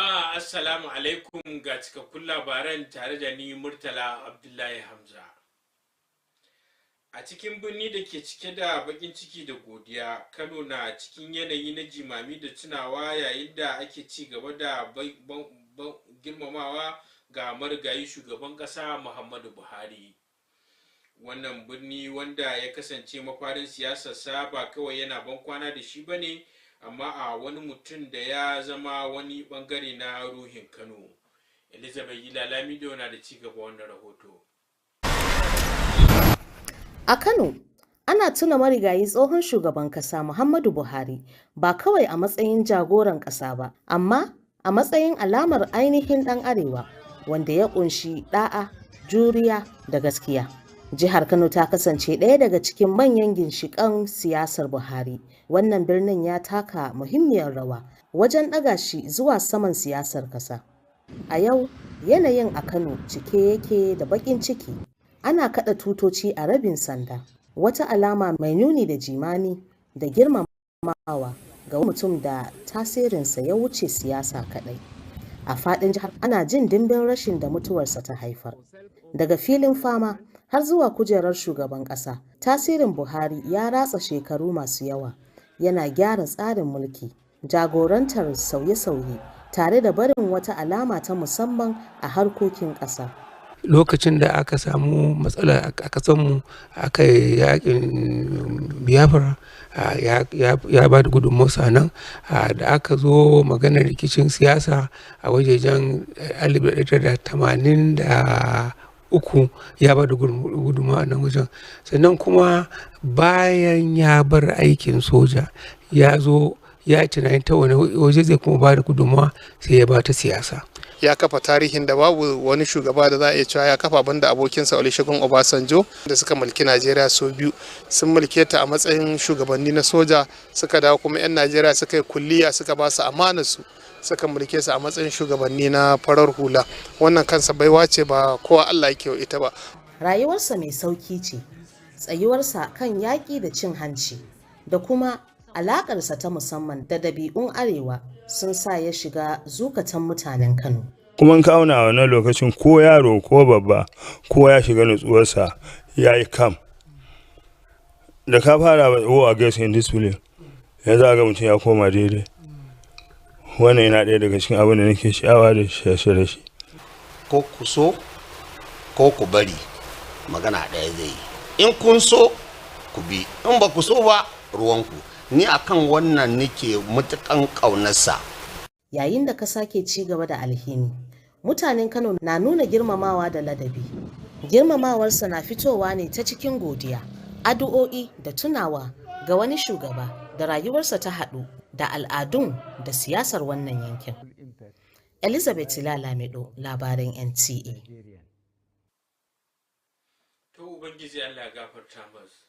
Jama'a Assalamu alaikum ga cikakkun labaran tare da ni Murtala Abdullahi Hamza. A cikin birni da ke cike da bakin ciki da godiya, Kano na cikin yanayi na jimami da tunawa yayin da ake ci gaba da girmamawa ga marigayi shugaban ƙasa Muhammadu Buhari. Wannan birni wanda ya kasance mafarin siyasarsa ba kawai yana bankwana da shi bane, amma a wani mutum da ya zama wani bangare na ruhin Kano. Elizabeth Lamido na da ci gaba wannan rahoto. A Kano, ana tuna marigayi tsohon shugaban kasa Muhammadu Buhari ba kawai a matsayin jagoran kasa ba, amma a matsayin alamar ainihin ɗan arewa wanda ya ƙunshi ɗa'a, juriya da gaskiya. Jihar Kano ta kasance ɗaya daga cikin manyan ginshiƙan siyasar Buhari. Wannan birnin ya taka muhimmiyar rawa wajen ɗaga shi zuwa saman siyasar ƙasa. A yau, yanayin a Kano cike yake da baƙin ciki. Ana kaɗa tutoci a rabin sanda, wata alama mai nuni da jimami da girmamawa ga mutum da tasirinsa ya wuce siyasa kaɗai. A faɗin jihar ana jin dimbin rashin da mutuwarsa ta haifar. Daga filin fama har zuwa kujerar shugaban ƙasa, tasirin Buhari ya ratsa shekaru masu yawa. Yana gyara tsarin mulki, jagorantar sauye-sauye, tare da barin wata alama ta musamman a harkokin ƙasa. Lokacin da aka samu matsala a ƙasarmu, aka yi yaƙin Biafra, ya ba da gudunmawarsa nan. Da aka zo maganar rikicin siyasa a wajejen 1983, ya ba da gudunmawa nan wajen. Sannan kuma bayan ya bar aikin soja, ya zo ya yi tunanin ta wani waje zai kuma ba da gudunmawa, sai ya ba ta siyasa. Ya kafa tarihin da babu wani shugaba da za a iya cewa ya kafa banda abokinsa Olusegun Obasanjo, da suka mulki Najeriya sau biyu. Sun mulke ta a matsayin shugabanni na soja, suka dawo kuma 'yan Najeriya suka yi kulliya, suka ba su amanarsu, suka mulke su a matsayin shugabanni na farar hula. Wannan kansa baiwa ce ba kowa Allah yake wa ita ba. Rayuwarsa mai sauki ce, tsayuwarsa kan yaƙi da cin hanci da kuma alaƙarsa ta musamman da ɗabi'un arewa sun sa ya shiga zukatan mutanen Kano. Kuma ka auna a wannan lokacin ko yaro ko babba ko ya shiga nutsuwarsa ya yi kam. Da ka fara a against indiscipline, ya za ga mutum ya koma daidai. Wannan yana ɗaya daga cikin abin da nake sha'awa da shi. Ko ku so ko ku bari, magana ɗaya zai yi. In kun so ku bi, in ba ku so ba ruwanku. Ni akan wannan nake matukan ƙaunarsa. Yayin da ka sake ci gaba da alhini, mutanen Kano na nuna girmamawa da ladabi. Girmamawarsa na fitowa ne ta cikin godiya, addu'o'i da tunawa ga wani shugaba da rayuwarsa ta haɗu da al'adun da siyasar wannan yankin. Elizabeth Lamido, labaran NTA. To Ubangiji Allah gafarta masu.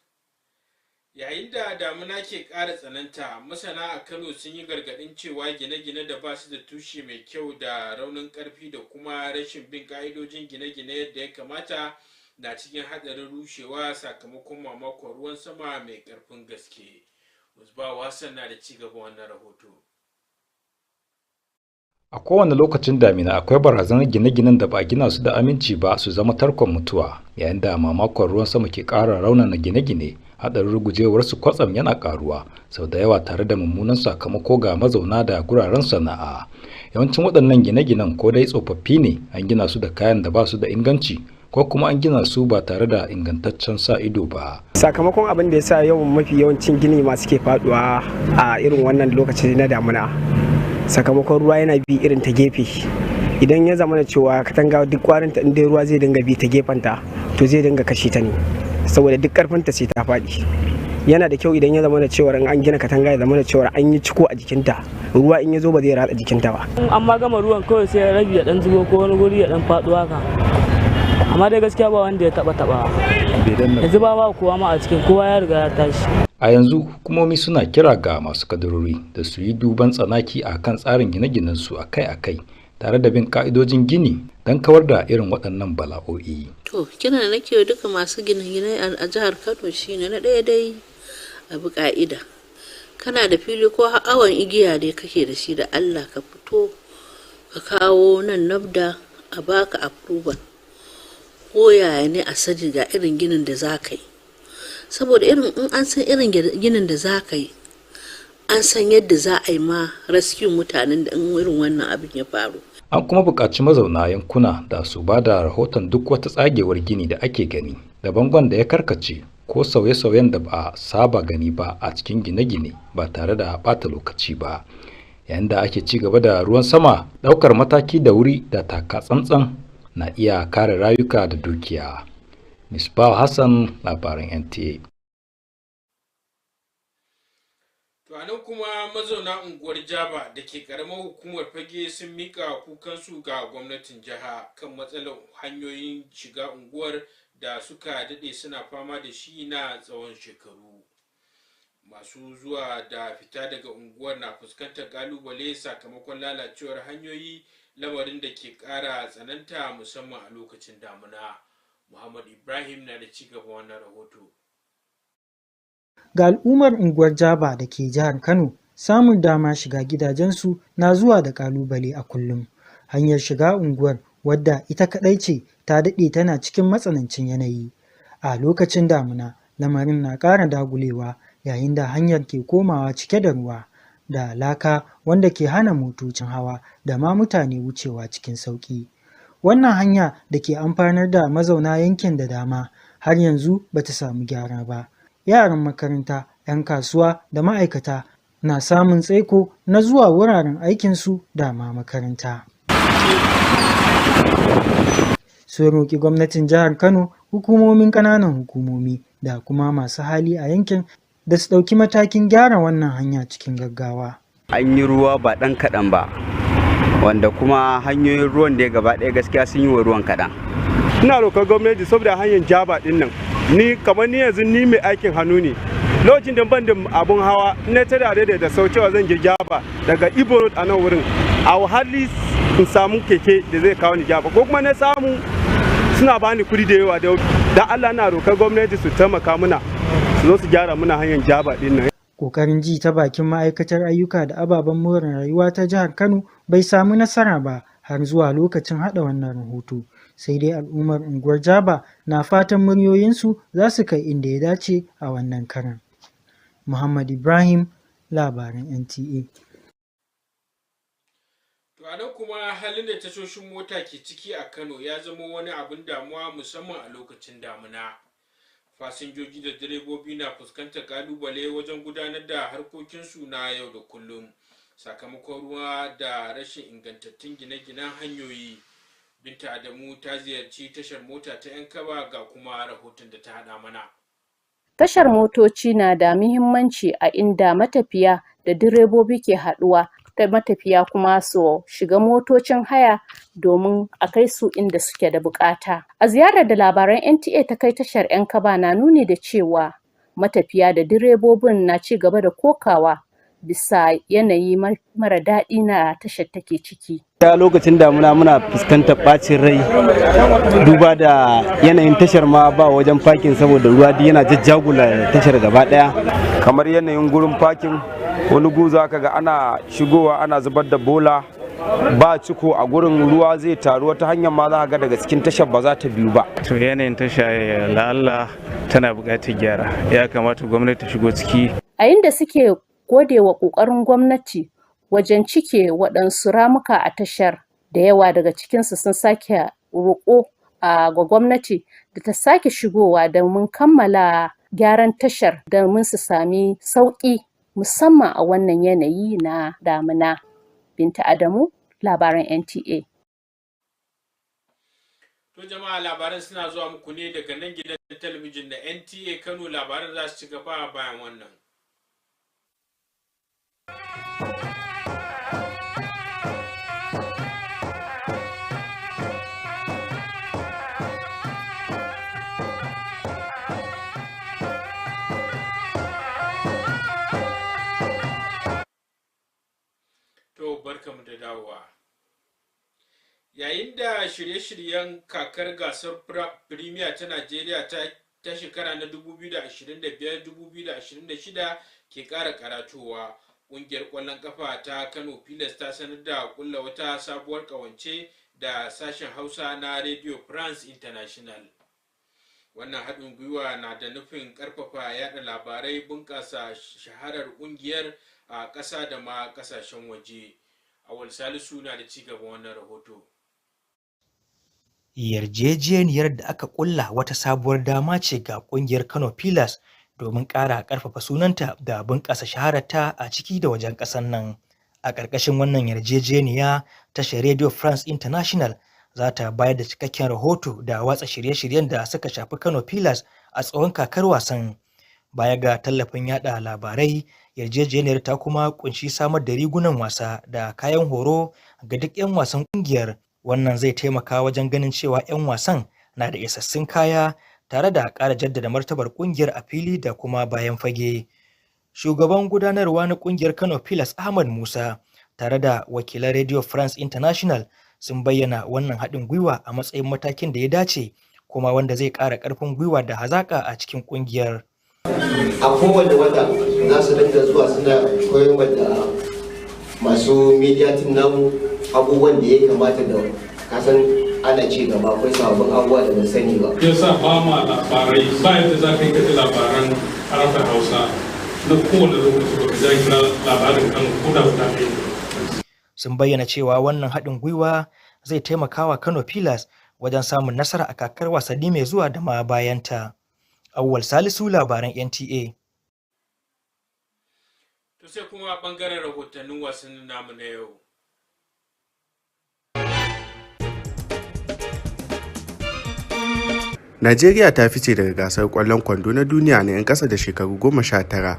Yayin da damuna ke ƙara tsananta, masana a Kano sun yi gargaɗin cewa gine-gine da ba su da tushe mai kyau da raunin ƙarfi da kuma rashin bin ƙa'idojin gine-gine yadda ya kamata na cikin haɗarin rushewa sakamakon mamakon ruwan sama mai ƙarfin gaske. Musbawa Hassan na da ci gaba wannan rahoto. A kowane lokacin damina akwai barazanar gine-ginen da ba a gina su da aminci ba su zama tarkon mutuwa, yayin da mamakon ruwan sama ke ƙara raunana gine-gine. Haɗarin rugujewar su kwatsam yana ƙaruwa sau da yawa tare da mummunan sakamako ga mazauna da guraren sana'a. Yawancin waɗannan gine-ginen ko dai tsofaffi ne, an gina su da kayan da ba su da inganci, ko kuma an gina su ba tare da ingantaccen sa ido ba. Sakamakon abin da ya sa yawan mafi yawancin gini masu ke faduwa a irin wannan lokaci na damuna, sakamakon ruwa yana bi irin ta gefe. Idan ya zama da cewa katanga duk kwarinta inda ruwa zai dinga bi ta gefenta, to zai dinga kashe ta ne, saboda duk karfinta sai ta faɗi. Yana da kyau idan ya zama da cewa an gina katanga ya zama da cewa an yi ciko a jikinta, ruwa in ya zo ba zai ratsa jikinta ba. Amma gama ruwan kawai sai rabi ya dan zubo ko wani guri ya dan faɗo haka, amma dai gaskiya ba wanda ya taba yanzu ba kowa ma a cikin, kowa ya riga ya tashi. A yanzu hukumomi suna kira ga masu kadarori da su yi duban tsanaki a kan tsarin gine-ginen su akai-akai, tare da bin ka'idojin gini don kawar da irin waɗannan bala'o'i. To, kina da nake duka masu gine-gine a jihar Kano shine na ɗaya dai a bi ka'ida. Kana da fili ko awon igiya dai kake da shi, da Allah ka fito ka kawo nan nabda a baka approval ko yaya ne a sani ga irin ginin da za ka yi, saboda irin in an san irin ginin da za ka yi an san yadda za a yi ma rescue mutanen da in irin wannan abin ya faru. An kuma buƙaci mazauna yankuna da su ba da rahoton duk wata tsagewar gini da ake gani da bangon da ya karkace ko sauye-sauyen da ba a saba gani ba a cikin gine-gine ba tare da ɓata lokaci ba. Yayin da ake ci gaba da ruwan sama, ɗaukar mataki da wuri da taka tsantsan na iya kare rayuka da dukiya. Misbah Hassan, labaran NTA. To a nan kuma mazauna unguwar Jaba da ke karamar hukumar Fage sun mika kukansu ga gwamnatin jiha kan matsalar hanyoyin shiga unguwar da suka daɗe suna fama da shi na tsawon shekaru. Masu zuwa da fita daga unguwar na fuskantar kalubale sakamakon lalacewar hanyoyi, lamarin da ke ƙara tsananta musamman a lokacin damuna. Muhammad Ibrahim na da cigaba wannan rahoto. Ga al'ummar unguwar Jaba da ke jihar Kano, samun dama shiga gidajensu na zuwa da kalubale a kullum. Hanyar shiga unguwar, wadda ita kaɗai ce, ta daɗe tana cikin matsanancin yanayi. A lokacin damuna, lamarin na ƙara dagulewa yayin da hanyar ke komawa cike da ruwa da laka wanda ke hana motocin hawa da ma mutane wucewa cikin sauƙi. Wannan hanya da ke amfanar da mazauna yankin da dama har yanzu ba ta samu gyara ba. Yaran makaranta, 'yan kasuwa da ma'aikata na samun tsaiko na zuwa wuraren aikinsu da ma makaranta. Sun roƙi gwamnatin jihar Kano, hukumomin ƙananan hukumomi da kuma masu hali a yankin da su ɗauki matakin gyara wannan hanya cikin gaggawa. An yi ruwa ba ɗan kaɗan ba, wanda kuma hanyoyin ruwan da ya gaba ɗaya gaskiya sun yi wa ruwan kaɗan. Ina roƙar gwamnati saboda hanyar Jaba ɗin nan, ni kamar ni yanzu ni mai aikin hannu ne, lokacin da ban da abun hawa na ta da sau cewa zan je Jaba daga Ibo Road a nan wurin, a wahali in samu keke da zai kawo ni Jaba, ko kuma na samu suna bani kuɗi da yawa da Allah na roƙar gwamnati su taimaka muna su zo su gyara muna hanyar Jaba ɗin nan. Ƙoƙarin ji ta bakin ma'aikatar ayyuka da ababen more rayuwa ta jihar Kano bai samu nasara ba har zuwa lokacin haɗa wannan rahoto. Sai dai al'ummar unguwar Jaba na fatan muryoyinsu za su kai inda ya dace a wannan karan. Muhammad Ibrahim, labaran NTA. To a nan kuma halin da tashoshin mota ke ciki a Kano ya zama wani abin damuwa musamman a lokacin damuna. Fasinjoji da direbobi na fuskantar kalubale wajen gudanar da harkokinsu na yau da kullum sakamakon ruwa da rashin ingantattun gine-ginen hanyoyi. Binta Adamu ta ziyarci tashar mota ta 'yan kaba ga kuma rahoton da ta haɗa mana. Tashar motoci na da muhimmanci a inda matafiya da direbobi ke haɗuwa, da matafiya kuma su shiga motocin haya domin a kai su inda suke da buƙata. A ziyarar da labaran NTA ta kai tashar 'yan kaba na nuni da cewa matafiya da direbobin na ci gaba da kokawa bisa yanayi mara daɗi na tashar take ciki. Ta lokacin damuna muna fuskantar ɓacin rai duba da yanayin tashar ma ba wajen fakin saboda ruwa yana jajjagula tashar gaba ɗaya. Kamar yanayin gurin fakin wani guza ka ga ana shigowa ana zubar da bola ba ciko a gurin, ruwa zai taru wata hanyar ma za ga daga cikin tashar ba za ta biyu ba. To yanayin tasha la'alla tana buƙatar gyara, ya kamata gwamnati ta shigo ciki. A inda suke gode wa ƙoƙarin gwamnati wajen cike waɗansu ramuka a tashar, da yawa daga cikinsu sun sake roƙo ga gwamnati da ta sake shigowa domin kammala gyaran tashar domin su sami sauƙi musamman a wannan yanayi na damina. Binta Adamu, labaran NTA. To jama'a, labaran suna zuwa muku ne daga nan gidan talabijin da NTA Kano. Labaran za su ci gaba bayan wannan. To barkamu da dawowa. Yayin da shirye-shiryen kakar gasar Premier ta Najeriya ta shekara na 2025-2026 ke ƙara karatowa, ƙungiyar ƙwallon ƙafa ta Kano Pilas ta sanar da ƙulla wata sabuwar ƙawance da sashen Hausa na Radio France International. Wannan haɗin gwiwa na da nufin ƙarfafa yaɗa labarai, bunƙasa shaharar ƙungiyar a ƙasa da ma ƙasashen waje. Awal Salisu na da cigaban wannan rahoto. Yarjejeniyar da aka ƙulla wata sabuwar dama ce ga ƙungiyar Kano Pilas domin ƙara ƙarfafa sunanta da bunƙasa shahararta a ciki da wajen ƙasar nan. A ƙarƙashin wannan yarjejeniya, tashar Radio France International za ta bayar da cikakken rahoto da watsa shirye-shiryen da suka shafi Kano Pilas a tsawon kakar wasan. Baya ga tallafin yada labarai, yarjejeniyar ta kuma kunshi samar da rigunan wasa da kayan horo ga duk 'yan wasan ƙungiyar. Wannan zai taimaka wajen ganin cewa 'yan wasan na da isassun kaya tare da ƙara jaddada martabar ƙungiyar a fili da kuma bayan fage. Shugaban gudanarwa na ƙungiyar Kano Pilas Ahmad Musa tare da wakilan Radio France International sun bayyana wannan haɗin gwiwa a matsayin matakin da ya dace kuma wanda zai ƙara ƙarfin gwiwa da hazaƙa a cikin ƙungiyar. A kowane wata za su dinga zuwa suna koyar da masu media team namu abubuwan da ya kamata da kasan ana ci gaba, akwai sababbin abubuwa da ban sani ba. Yasa ba ma labarai ba yadda za ka yi kaji labaran harafin Hausa na kowane lokaci ba ka ja kira labarin Kano ko da guda ɗaya. Sun bayyana cewa wannan haɗin gwiwa zai taimaka wa Kano Pilas wajen samun nasara a kakar wasanni mai zuwa da ma bayanta. Awwal Salisu, labaran NTA. To sai kuma bangaren rahotannin wasannin namu na yau. Najeriya ta fice daga gasar ƙwallon kwando na duniya na 'yan ƙasa da shekaru 19.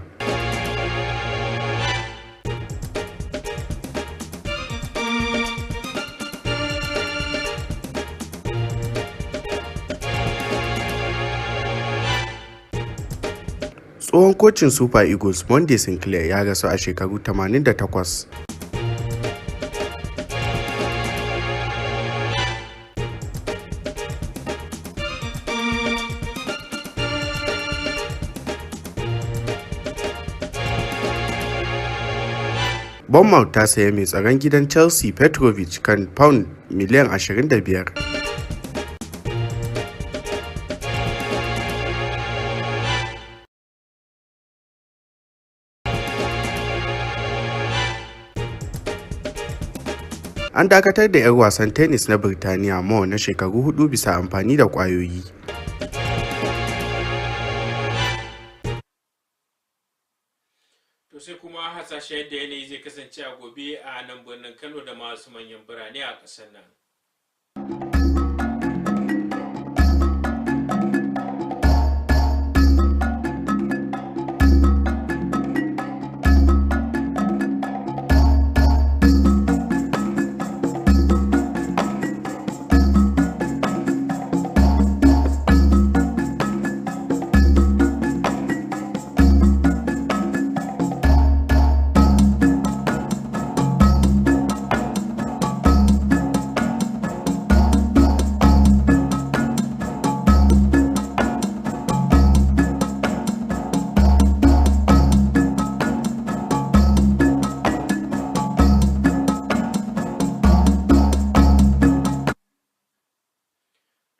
Tsohon kocin Super Eagles Monday Sinclair ya rasu a shekaru 88. Bournemouth ta saya mai tsaron gidan Chelsea Petrovic kan pound miliyan 25. An dakatar da 'yar wasan tennis na Birtaniya Mo na shekaru 4 bisa amfani da ƙwayoyi. To sai kuma hasashe yadda yanayi zai kasance a gobe a nan birnin Kano da masu manyan birane a ƙasar nan.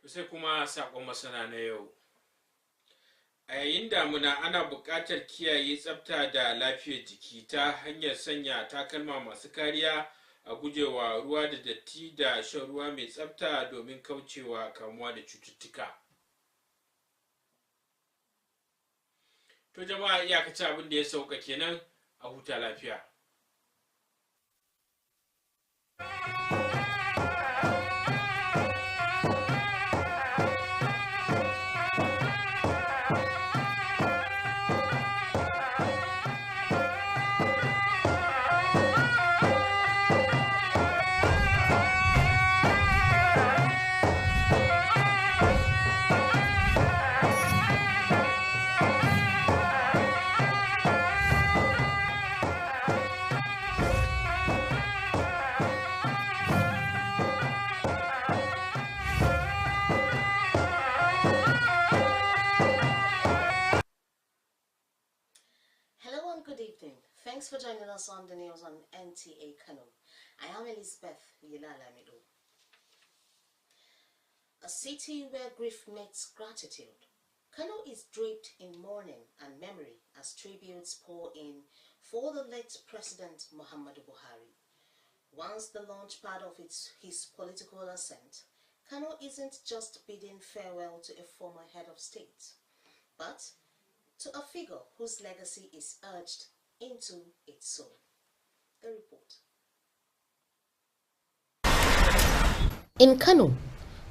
Sai kuma sakon masana na yau. A yayin damuna ana buƙatar kiyaye tsafta da lafiyar jiki ta hanyar sanya takalma masu kariya, a gujewa ruwa da datti da shan ruwa mai tsafta domin kaucewa kamuwa da cututtuka. To jama'a, iyakaci abin da ya sauka kenan, a huta lafiya. us on the news on NTA Kano. I am Elizabeth Yilalamido. A city where grief meets gratitude. Kano is draped in mourning and memory as tributes pour in for the late President Muhammadu Buhari. Once the launch pad of his political ascent, Kano isn't just bidding farewell to a former head of state, but to a figure whose legacy is etched into its soul. The report. In Kano,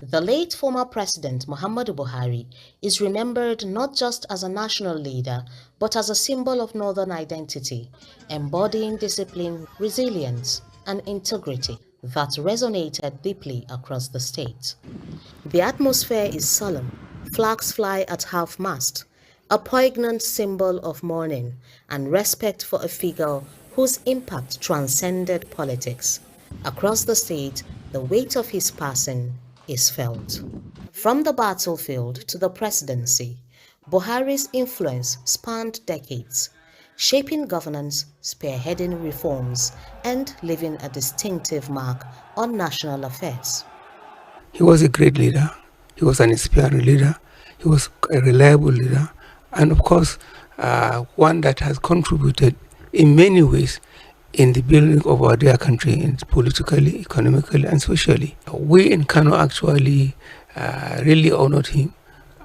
the late former President Muhammadu Buhari is remembered not just as a national leader, but as a symbol of northern identity, embodying discipline, resilience, and integrity that resonated deeply across the state. The atmosphere is solemn. Flags fly at half-mast, a poignant symbol of mourning and respect for a figure whose impact transcended politics. Across the state, the weight of his passing is felt. From the battlefield to the presidency, Buhari's influence spanned decades, shaping governance, spearheading reforms, and leaving a distinctive mark on national affairs. He was a great leader. He was an inspiring leader. He was a reliable leader. And of course, one that has contributed in many ways in the building of our dear country, politically, economically, and socially. We in Kano actually really honored him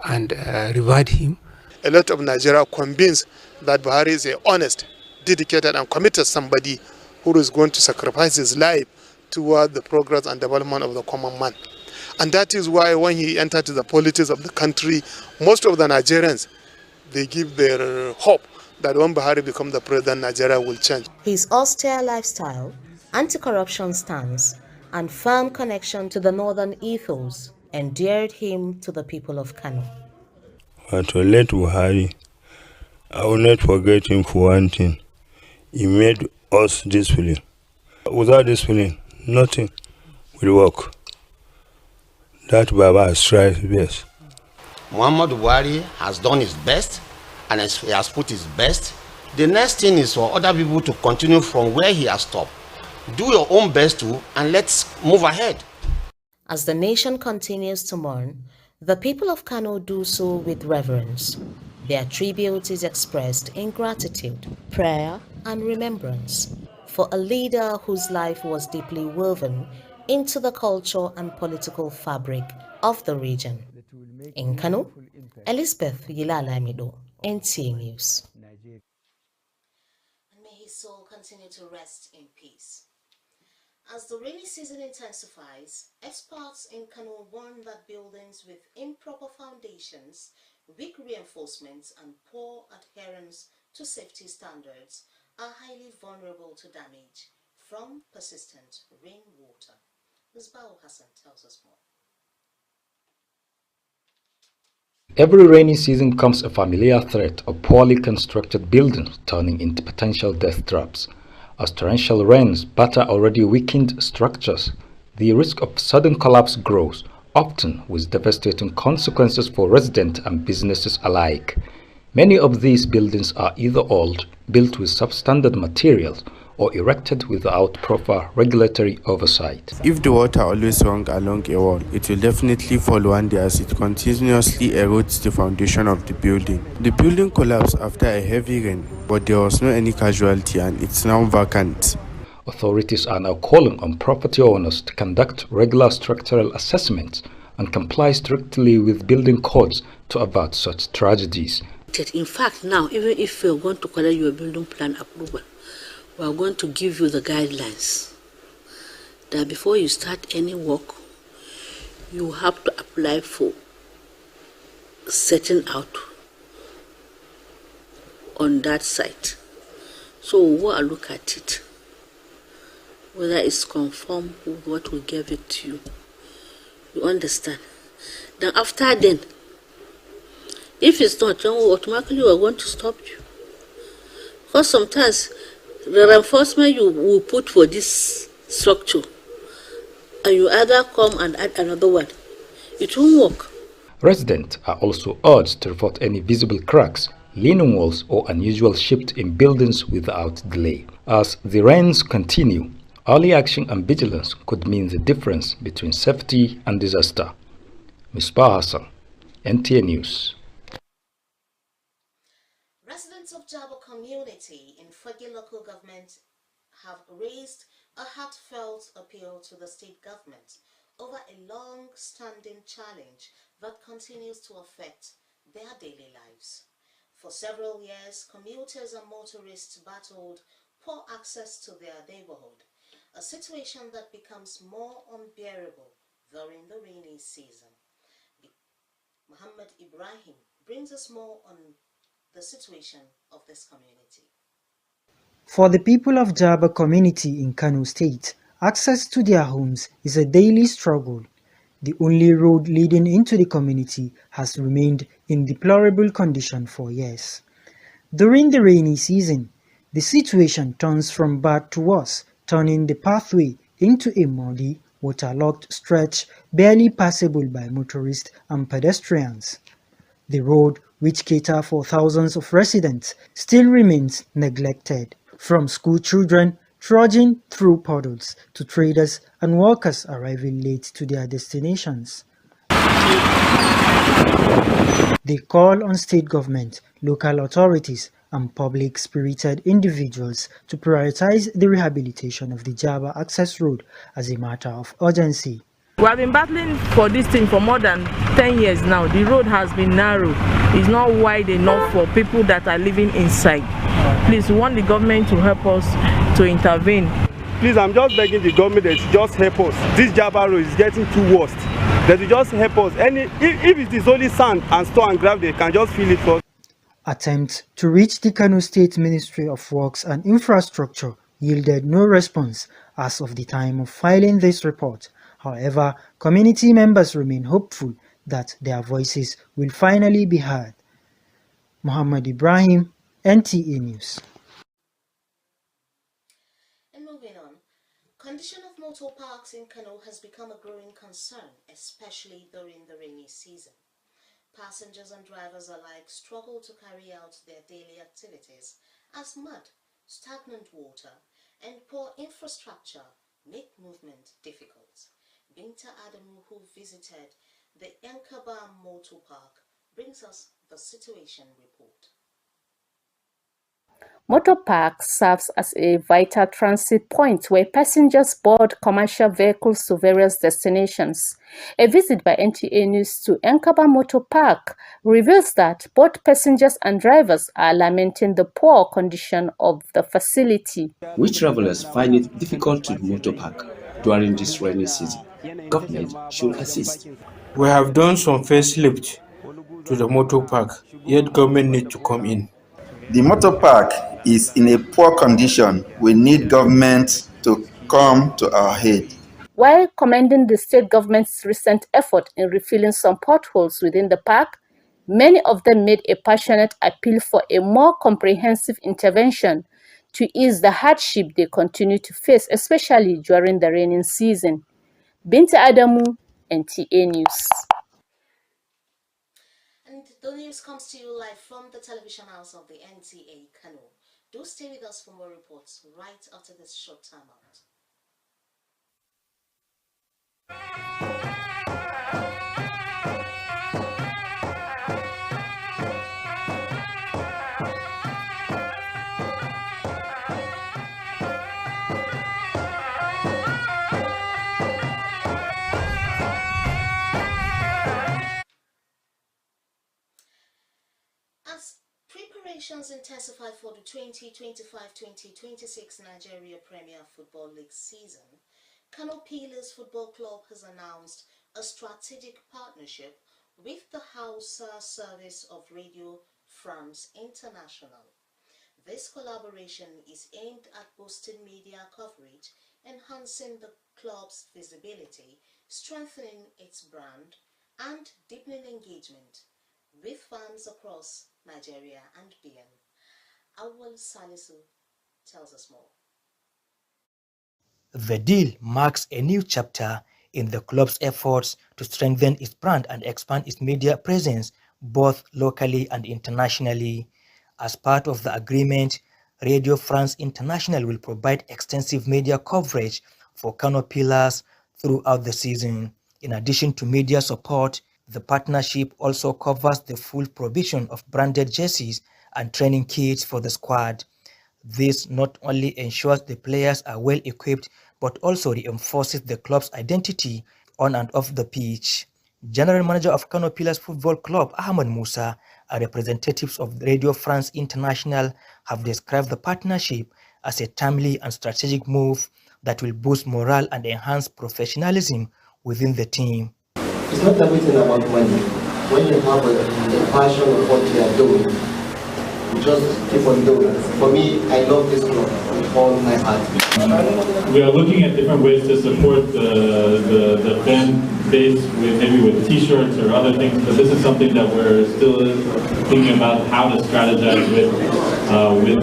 and revered him. A lot of Nigeria convinced that Buhari is a honest, dedicated, and committed somebody who is going to sacrifice his life toward the progress and development of the common man. And that is why when he entered the politics of the country, most of the Nigerians, they give their hope that when Buhari becomes the president, Nigeria will change. His austere lifestyle, anti-corruption stance, and firm connection to the northern ethos endeared him to the people of Kano. To late Buhari, I will not forget him for one thing. He made us discipline. Without discipline, nothing will work. That Baba has tried his best. Muhammadu Buhari has done his best, and he has put his best. The next thing is for other people to continue from where he has stopped. Do your own best too, and let's move ahead. As the nation continues to mourn, the people of Kano do so with reverence. Their tribute is expressed in gratitude, prayer, and remembrance for a leader whose life was deeply woven into the culture and political fabric of the region. In Kano, Elizabeth Yilalamido, NTA News. And may his soul continue to rest in peace. As the rainy season intensifies, experts in Kano warn that buildings with improper foundations, weak reinforcements, and poor adherence to safety standards are highly vulnerable to damage from persistent rainwater. Ms. Bao Hassan tells us more. Every rainy season comes a familiar threat of poorly constructed buildings turning into potential death traps. As torrential rains batter already weakened structures, the risk of sudden collapse grows, often with devastating consequences for residents and businesses alike. Many of these buildings are either old, built with substandard materials, or erected without proper regulatory oversight. If the water always runs along a wall, it will definitely fall one day as it continuously erodes the foundation of the building. The building collapsed after a heavy rain, but there was no any casualty and it's now vacant. Authorities are now calling on property owners to conduct regular structural assessments and comply strictly with building codes to avert such tragedies. In fact, now, even if you're going to collect your building plan approval, we are going to give you the guidelines that before you start any work, you have to apply for setting out on that site. So we'll go and look at it, whether it's conform with what we gave it to you. You understand? Then after then, if it's not, then automatically we are going to stop you. Because sometimes the reinforcement you will put for this structure, and you either come and add another one, it won't work. Residents are also urged to report any visible cracks, leaning walls, or unusual shift in buildings without delay. As the rains continue, early action and vigilance could mean the difference between safety and disaster. Misbah Hassan, NTA News. Residents of Jaba community in Fagi local government have raised a heartfelt appeal to the state government over a long-standing challenge that continues to affect their daily lives. For several years, commuters and motorists battled poor access to their neighborhood, a situation that becomes more unbearable during the rainy season. Muhammad Ibrahim brings us more on the situation of this community. For the people of Jaba community in Kano State, access to their homes is a daily struggle. The only road leading into the community has remained in deplorable condition for years. During the rainy season, the situation turns from bad to worse, turning the pathway into a muddy, waterlogged stretch barely passable by motorists and pedestrians. The road, which caters for thousands of residents, still remains neglected, from school children trudging through puddles to traders and workers arriving late to their destinations. They call on state government, local authorities, and public-spirited individuals to prioritize the rehabilitation of the Jaba access road as a matter of urgency. We have been battling for this thing for more than 10 years now. The road has been narrow. It's not wide enough for people that are living inside. Please, we want the government to help us to intervene. Please, I'm just begging the government that just help us. This Jaba road is getting too worst. That will just help us. If it is only sand and stone and gravel, they can just fill it for us. Attempts to reach the Kano State Ministry of Works and Infrastructure yielded no response as of the time of filing this report. However, community members remain hopeful that their voices will finally be heard. Muhammad Ibrahim, NTA News. And moving on, condition of motor parks in Kano has become a growing concern, especially during the rainy season. Passengers and drivers alike struggle to carry out their daily activities as mud, stagnant water, and poor infrastructure make movement difficult. Binta Adamu, who visited the Yankaba Motor Park, brings us the situation report. Motor Park serves as a vital transit point where passengers board commercial vehicles to various destinations. A visit by NTA News to Yankaba Motor Park reveals that both passengers and drivers are lamenting the poor condition of the facility. We travelers find it difficult to motor park during this rainy season. Government should assist. We have done some facelift to the motor park, yet government need to come in. The motor park is in a poor condition. We need government to come to our aid. While commending the state government's recent effort in refilling some potholes within the park, many of them made a passionate appeal for a more comprehensive intervention to ease the hardship they continue to face, especially during the rainy season. Binta Adamu, NTA News. And the news comes to you live from the television house of the NTA Kano. Do stay with us for more reports right after this short time out. As preparations intensify for the 2025-2026 Nigeria Premier Football League season, Kano Pillars Football Club has announced a strategic partnership with the Hausa service of Radio France International. This collaboration is aimed at boosting media coverage, enhancing the club's visibility, strengthening its brand, and deepening engagement with fans across Nigeria and beyond. Awal Salisu tells us more. The deal marks a new chapter in the club's efforts to strengthen its brand and expand its media presence both locally and internationally. As part of the agreement, Radio France International will provide extensive media coverage for Kano Pillars throughout the season. In addition to media support, the partnership also covers the full provision of branded jerseys and training kits for the squad. This not only ensures the players are well equipped, but also reinforces the club's identity on and off the pitch. General Manager of Kano Pillars Football Club, Ahmed Musa, and representatives of Radio France International have described the partnership as a timely and strategic move that will boost morale and enhance professionalism within the team. It's not everything about money. When you have a passion of what you are doing, you just keep on doing it. For me, I love this club with all my heart. We are looking at different ways to support the fan base with maybe with T-shirts or other things, but this is something that we're still thinking about how to strategize with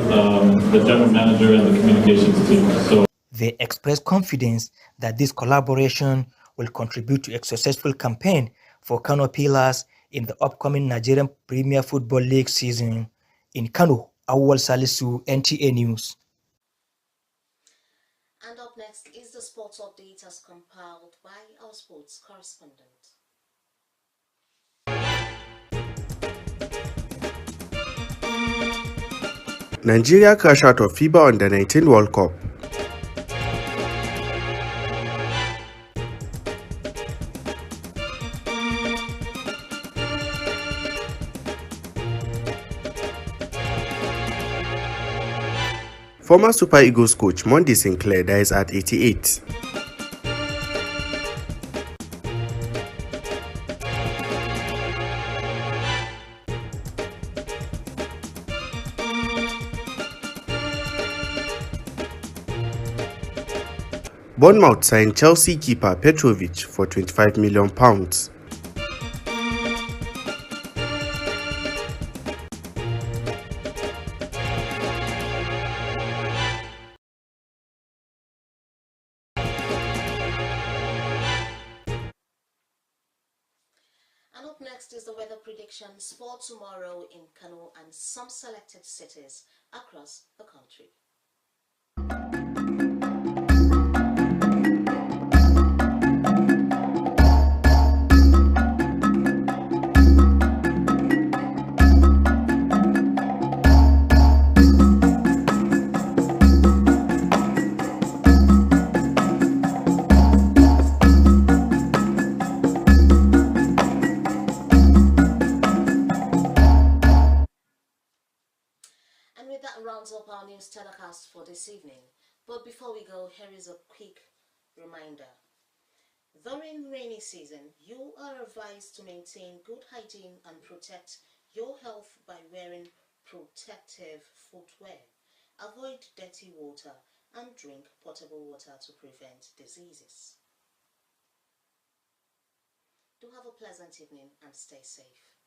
the general manager and the communications team. So they express confidence that this collaboration will contribute to a successful campaign for Kano Pillars in the upcoming Nigerian Premier Football League season. In Kano, Awal Salisu, NTA News. And up next is the sports update as compiled by our sports correspondent. Nigeria crash out of FIBA Under-19 World Cup. Former Super Eagles coach Monday Sinclair dies at 88. Bournemouth signed Chelsea keeper Petrovic for £25 million. And up next is the weather predictions for tomorrow in Kano and some selected cities across the country. And with that rounds up our news telecast for this evening. But before we go, here is a quick reminder. During rainy season, you are advised to maintain good hygiene and protect your health by wearing protective footwear. Avoid dirty water and drink potable water to prevent diseases. Do have a pleasant evening and stay safe.